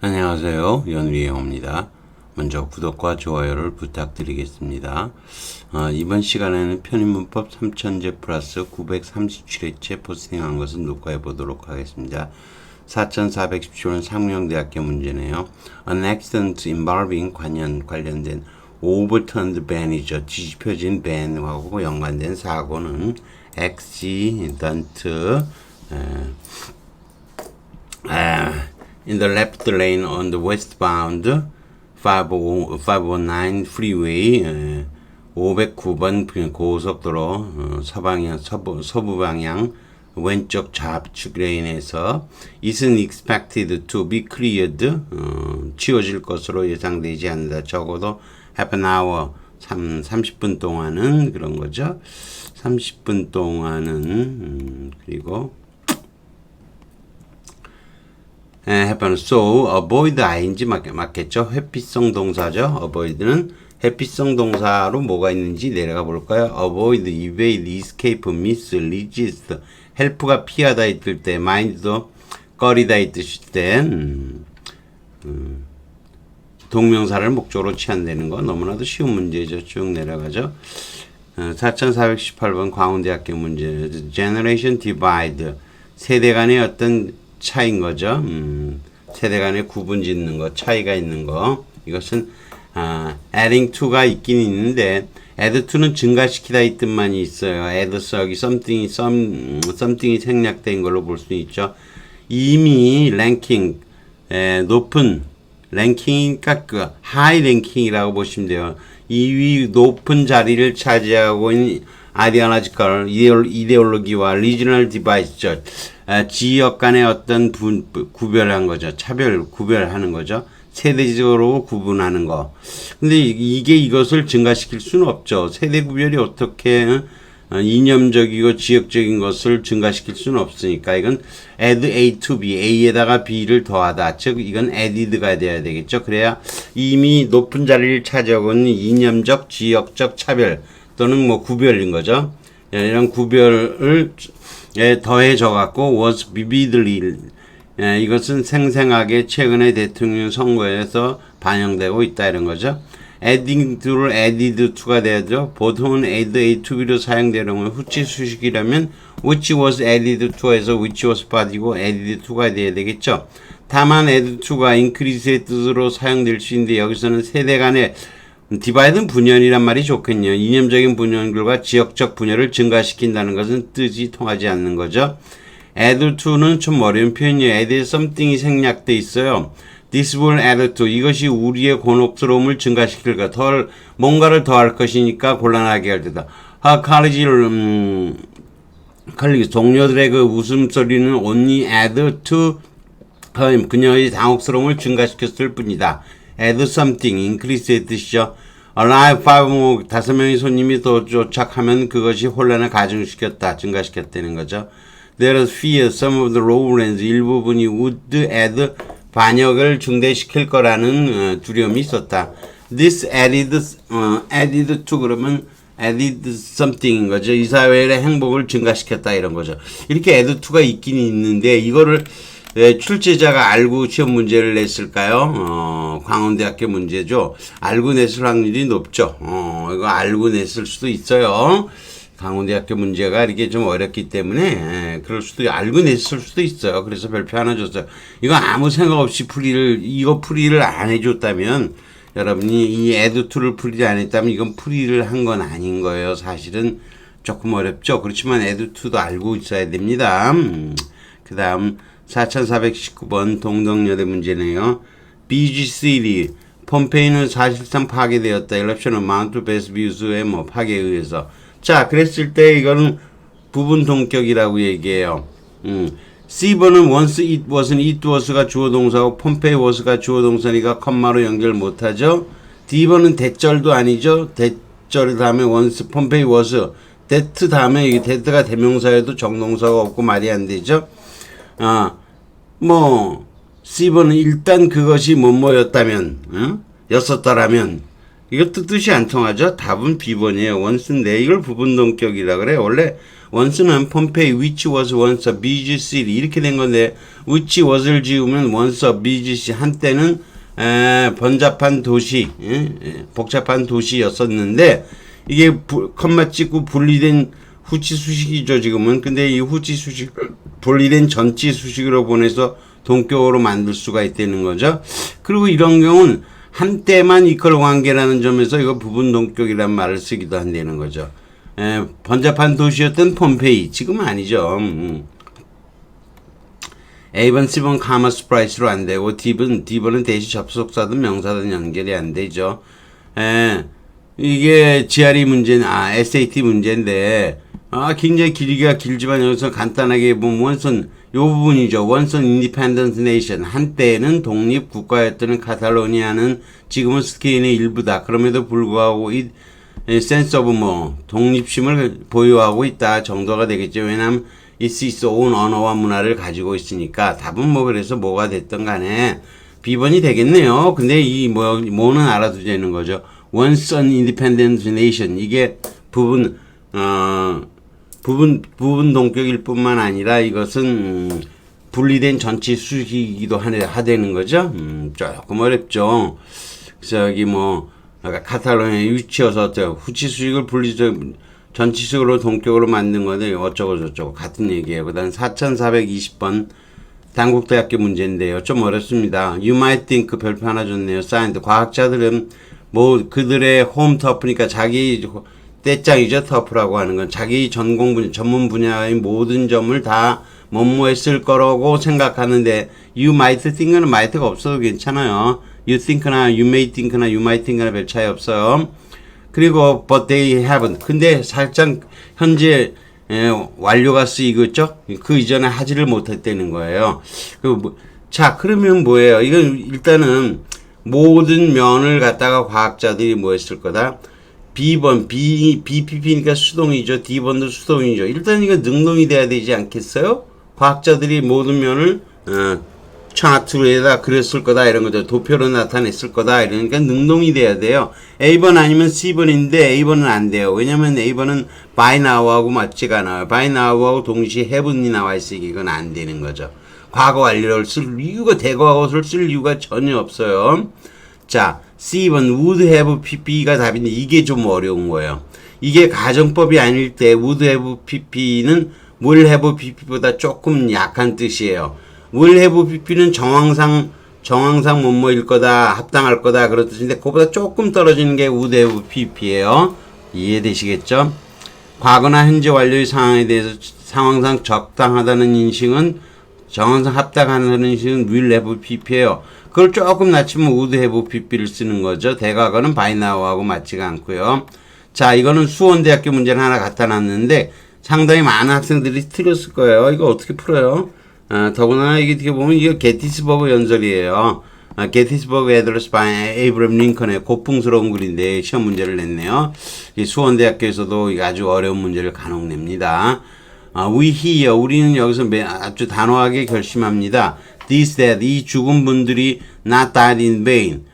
안녕하세요. 연우의 영어입니다. 먼저 구독과 좋아요를 부탁드리겠습니다. 이번 시간에는 편의문법 3000제 플러스 937회째 포스팅한 것을 녹화해 보도록 하겠습니다. 4417은 상명대학교 문제네요. An accident involving 관련된 overturned van이죠. 뒤집혀진 van하고 연관된 사고는 accident in the left lane on the westbound 509 freeway 509번 고속도로 서부 방향 왼쪽 좌측 레인에서 isn't expected to be cleared 치워질 것으로 예상되지 않는다. 적어도 half an hour 30분 동안은 그런 거죠. 30분 동안은 그리고 happen. So, avoid ing 맞겠죠? 회피성 동사죠. avoid는 회피성 동사로 뭐가 있는지 내려가 볼까요? avoid, evade, escape, miss, resist. help가 피하다 있을 때, mind도 꺼리다 있을 때, 동명사를 목적으로 취한다는 거 너무나도 쉬운 문제죠. 쭉 내려가죠. 4418번 광운대학교 문제. Generation divide. 세대 간의 어떤 차이인 거죠. 세대 간의 구분 짓는 거, 차이가 있는 거. 이것은 adding to가 있긴 있는데 add to는 증가시키다 이 뜻만이 있어요. add 여기 something이 생략된 걸로 볼 수 있죠. 이미 랭킹 높은 랭킹이니까 그 하이 랭킹이라고 보시면 돼요. 2위 높은 자리를 차지하고 있는 아이디올로지컬 이데올로기와 리지널 디바이스죠. 지역 간의 어떤 구별한 거죠. 구별하는 거죠. 세대적으로 구분하는 거. 근데 이게 이것을 증가시킬 수는 없죠. 세대 구별이 어떻게 이념적이고 지역적인 것을 증가시킬 수는 없으니까 이건 add A to B, A에다가 B를 더하다. 즉 이건 added가 돼야 되겠죠. 그래야 이미 높은 자리를 차지하고 있는 이념적, 지역적 차별 또는 뭐 구별인 거죠. 이런 구별을 더해져 갖고 was vividly 이것은 생생하게 최근의 대통령 선거에서 반영되고 있다 이런 거죠. adding to를 added to가 되죠. 보통은 add A to B로 사용되는 후치 수식이라면 which was added to에서 which was 빠지고 added to가 돼야 되겠죠. 다만 add to가 increase의 뜻으로 사용될 수 있는데 여기서는 세대 간의 디바이드는 분열이란 말이 좋겠네요. 이념적인 분열과 지역적 분열을 증가시킨다는 것은 뜻이 통하지 않는 거죠. add to는 좀 어려운 표현이에요. add something이 생략돼 있어요. This will add to. 이것이 우리의 곤혹스러움을 증가시킬 것. 뭔가를 더할 것이니까 곤란하게 할 때다. 칼리지 동료들의 그 웃음소리는 only add to her. 그녀의 당혹스러움을 증가시켰을 뿐이다. add something, increase의 뜻이죠. arrive 5명의 손님이 더 도착하면 그것이 혼란을 가중시켰다, 증가시켰다는 거죠. There is fear some of the lowlands 일부분이 would add 반역을 중대시킬 거라는 두려움이 있었다. This added to 그러면 added something인 거죠. 이 사회의 행복을 증가시켰다 이런 거죠. 이렇게 add to가 있긴 있는데 이거를 출제자가 알고 시험 문제를 냈을까요? 광운대학교 문제죠. 알고 냈을 확률이 높죠. 이거 알고 냈을 수도 있어요. 광운대학교 문제가 이렇게 좀 어렵기 때문에 그럴 수도 알고 냈을 수도 있어요. 그래서 별표 하나 줬어요. 이거 아무 생각 없이 풀이를 안 해줬다면 여러분이 이 add2를 풀이 안 했다면 이건 풀이를 한 건 아닌 거예요. 사실은 조금 어렵죠. 그렇지만 add2도 알고 있어야 됩니다. 그 다음 4419번 동덕여대 문제네요. BGCD 폼페이는 사실상 파괴되었다. Eruption of Mount Vesuvius의 파괴에 의해서. 자, 그랬을 때 이거는 부분 동격이라고 얘기해요. C번은 once it was는 it was가 주어 동사고 폼페이 was가 주어 동사니까 컴마로 연결 못하죠. D번은 대절도 아니죠. 대절 다음에 once 폼페이 was that 다음에 이 that가 대명사여도 정동사가 없고 말이 안 되죠. C번은 일단 그것이 뭐였다면, 였었다라면, 이것도 뜻이 안 통하죠? 답은 B번이에요. 원스인데, 이걸 부분동격이라 그래. 원래 once는 폼페이 which was once a busy city 이렇게 된 건데 which was를 지우면 once a busy city 한때는 번잡한 도시, 복잡한 도시였었는데 이게 컴마 찍고 분리된 후치 수식이죠 지금은. 근데 이 후치 수식 분리된 전치 수식으로 보내서 동격으로 만들 수가 있다는 거죠. 그리고 이런 경우는 한때만 이퀄 관계라는 점에서 이거 부분 동격이라는 말을 쓰기도 한다는 거죠. 번잡한 도시였던 폼페이 지금은 아니죠. A번, C번 카마 스프라이스로 안 되고 D번은 대시 접속사든 명사든 연결이 안 되죠. 이게 GRE 문제는 SAT 문제인데 굉장히 길이가 길지만 여기서 간단하게 보면 원선 요 부분이죠. 원선 인디펜던트 네이션 한때는 독립 국가였던 카탈로니아는 지금은 스페인의 일부다. 그럼에도 불구하고 이 센스 오브 독립심을 보유하고 있다 정도가 되겠죠. 왜냐하면 It's its own 언어와 문화를 가지고 있으니까 답은 그래서 뭐가 됐든 간에 B번이 되겠네요. 근데 이 뭐는 알아도 되는 거죠. Once an independent nation 이게 부분 동격일 뿐만 아니라 이것은 분리된 전치 수식이기도 하다는 거죠. 조금 어렵죠. 저기 카탈로니아에 위치해서 후치 수식을 전치식으로 동격으로 만든 건데 어쩌고 저쩌고 같은 얘기예요. 그 다음 4420번 단국대학교 문제인데요. 좀 어렵습니다. You might think 별표 하나 줬네요. 사이언스 과학자들은 그들의 홈 터프니까 자기 떼짱이죠. 터프라고 하는 건 자기 전문 분야의 모든 점을 다 뭐뭐했을 거라고 생각하는데 you might think는 might가 없어도 괜찮아요. you think나 you may think나 you might think나 별 차이 없어요. 그리고 but they haven't. 근데 살짝 현재 완료가 쓰이고 있죠. 그 이전에 하지를 못했다는 거예요. 자 그러면 뭐예요? 이건 일단은 모든 면을 갖다가 과학자들이 뭐 했을 거다. B번, BPP니까 수동이죠. D번도 수동이죠. 일단 이거 능동이 돼야 되지 않겠어요? 과학자들이 모든 면을 차트에다 그렸을 거다 이런 거죠. 도표로 나타냈을 거다 이러니까 능동이 돼야 돼요. A번 아니면 C번인데 A번은 안 돼요. 왜냐면 A번은 by now하고 맞지가 않아요. by now하고 동시에 have이 나와 있으니까 이건 안 되는 거죠. 과거 완료를 쓸 이유가 대과거를 쓸 이유가 전혀 없어요. 자, C번 would have pp가 답인데 이게 좀 어려운 거예요. 이게 가정법이 아닐 때 would have pp는 will have pp보다 조금 약한 뜻이에요. will have pp는 정황상 뭐뭐일 거다, 합당할 거다 그런 뜻인데 그거보다 조금 떨어지는 게 would have pp예요. 이해되시겠죠? 과거나 현재 완료의 상황에 대해서 상황상 적당하다는 인식은 정황상 합당하다는 인식은 will have pp예요. 그걸 조금 낮추면 would have pp를 쓰는 거죠. 대과거는 by now하고 맞지가 않고요. 자, 이거는 수원대학교 문제를 하나 갖다 놨는데 상당히 많은 학생들이 틀렸을 거예요. 이거 어떻게 풀어요? 더구나 이게 어떻게 보면 이거 게티스버그 연설이에요. 게티스버그 애드레스 바이 에이브럼 링컨의 고풍스러운 글인데 시험 문제를 냈네요. 이 수원대학교에서도 아주 어려운 문제를 간혹 냅니다. we here 우리는 여기서 아주 단호하게 결심합니다. this that 이 죽은 분들이 not died in vain.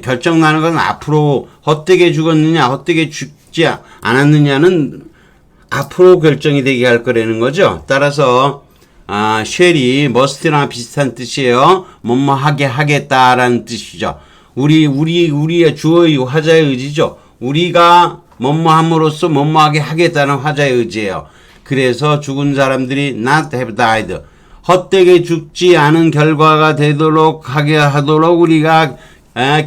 결정 나는 건 앞으로 헛되게 죽었느냐 헛되게 죽지 않았느냐는 앞으로 결정이 되게 할 거라는 거죠. 따라서 쉘이 must나 비슷한 뜻이에요. 뭐뭐 하게 하겠다라는 뜻이죠. 우리의 주어의 화자의 의지죠. 우리가 뭐뭐 함으로써 뭐뭐 하게 하겠다는 화자의 의지예요. 그래서 죽은 사람들이 not have died. 헛되게 죽지 않은 결과가 되도록 하게 하도록 우리가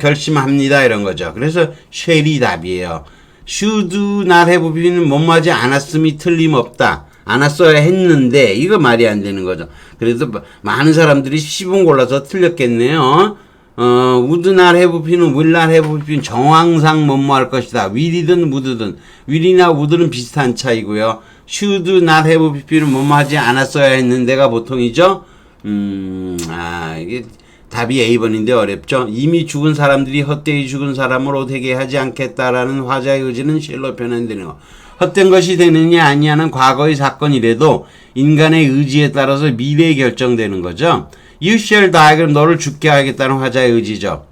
결심합니다. 이런 거죠. 그래서 쉘이 답이에요. should not have be는 뭐뭐 하지 않았음이 틀림없다. 않았어야 했는데 이거 말이 안 되는 거죠. 그래서 많은 사람들이 10번 골라서 틀렸겠네요. would not have be는 will not have be는 정황상 뭐뭐 할 것이다. will이든 would든 will이나 would는 비슷한 차이고요. should not have be는 뭐뭐 하지 않았어야 했는데가 보통이죠. 이게 답이 A번인데 어렵죠. 이미 죽은 사람들이 헛되이 죽은 사람으로 되게 하지 않겠다라는 화자의 의지는 쉘로 표현되는 거. 헛된 것이 되느냐 아니냐는 과거의 사건이라도 인간의 의지에 따라서 미래에 결정되는 거죠. You shall die 그럼 너를 죽게 하겠다는 화자의 의지죠.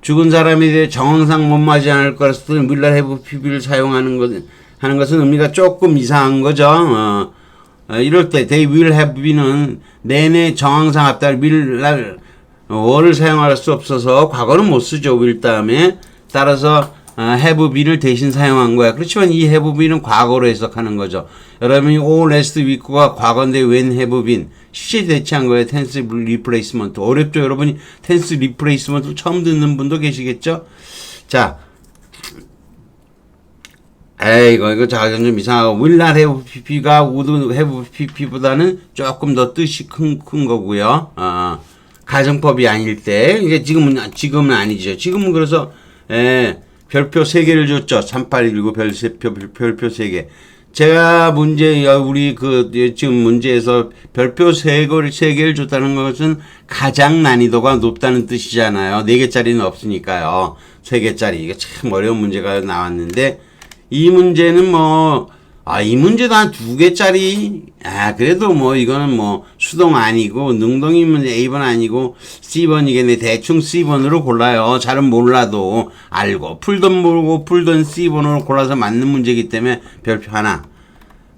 죽은 사람에 대해 정황상 못마지 않을 것을 will have pp를 사용하는 것 하는 것은 의미가 조금 이상한 거죠. 이럴 때 they will have be는 내내 정황상 합달 will were 사용할 수 없어서 과거는 못 쓰죠. will 다음에 따라서 have been을 대신 사용한 거야. 그렇지만 이 have been은 과거로 해석하는 거죠. 여러분이 all last week가 과거인데 when have been 시제 대체한 거예요. tense replacement. 어렵죠. 여러분이 tense replacement를 처음 듣는 분도 계시겠죠. 자, 이거 좀 이상하고 will not have pp가 would have pp보다는 조금 더 뜻이 큰 거고요. 가정법이 아닐 때 이게 지금은 아니죠. 지금은 그래서 별표 3개를 줬죠. 3819 별표 3개. 제가 우리 지금 문제에서 별표 3개를 줬다는 것은 가장 난이도가 높다는 뜻이잖아요. 4개짜리는 없으니까요. 3개짜리. 이게 참 어려운 문제가 나왔는데, 이 문제는 이 문제도 한 2개짜리. 그래도 이거는 수동 아니고, 능동이면 A번 아니고, C번이겠네. 대충 C번으로 골라요. 잘은 몰라도 알고. 풀던 모르고 풀던 C번으로 골라서 맞는 문제이기 때문에 별표 하나.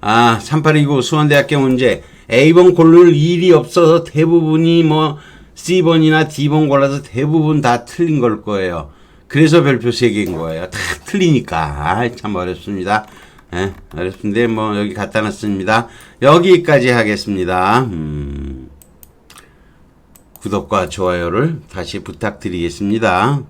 3829 수원대학교 문제. A번 고를 일이 없어서 대부분이 C번이나 D번 골라서 대부분 다 틀린 걸 거예요. 그래서 별표 3개인 거예요. 다 틀리니까. 참 어렵습니다. 어렵습니다. 여기 갖다 놨습니다. 여기까지 하겠습니다. 구독과 좋아요를 다시 부탁드리겠습니다.